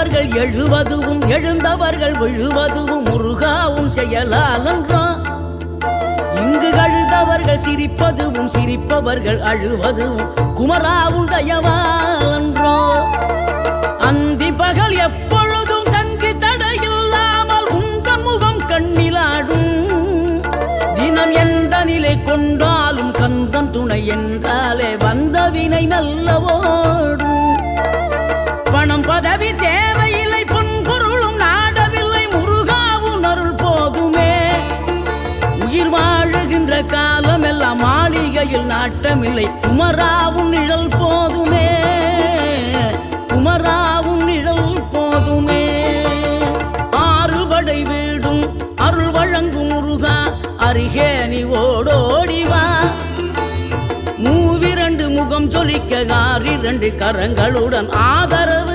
விழுந்தவர்கள் எழுவதுவும் எழுந்தவர்கள் விழுவதுவும் முருகாவும் செயலாலன்றோ. இங்கு அழுதவர்கள் சிரிப்பதுவும் சிரிப்பவர்கள் அழுவதுவும் குமராவும் தயவாலன்றோ. அந்தி பகல் எப்பொழுதும் தங்கி தடையில்லாமல் உங்கள் முகம் கண்ணிலாடும். தினம் எந்த நிலை கொண்டாலும் கந்தன் துணை என்றாலே வந்த வினை நல்லவோடும். பணம் பதவி தேவையில்லை பொன்பொருளும் நாடவில்லை முருகாவும் அருள் போதுமே. உயிர் வாழுகின்ற காலம் எல்லாம் மாளிகையில் நாட்டமில்லை குமராவும் நிழல் போதுமே. குமராவும் நிழல் போதுமே. ஆறுபடை வீடும் அருள் வழங்கும் முருகா அருகே நீ ஓடோடிவா. மூவிரண்டு முகம் சொலிக்க 6 கரங்களுடன் ஆதரவு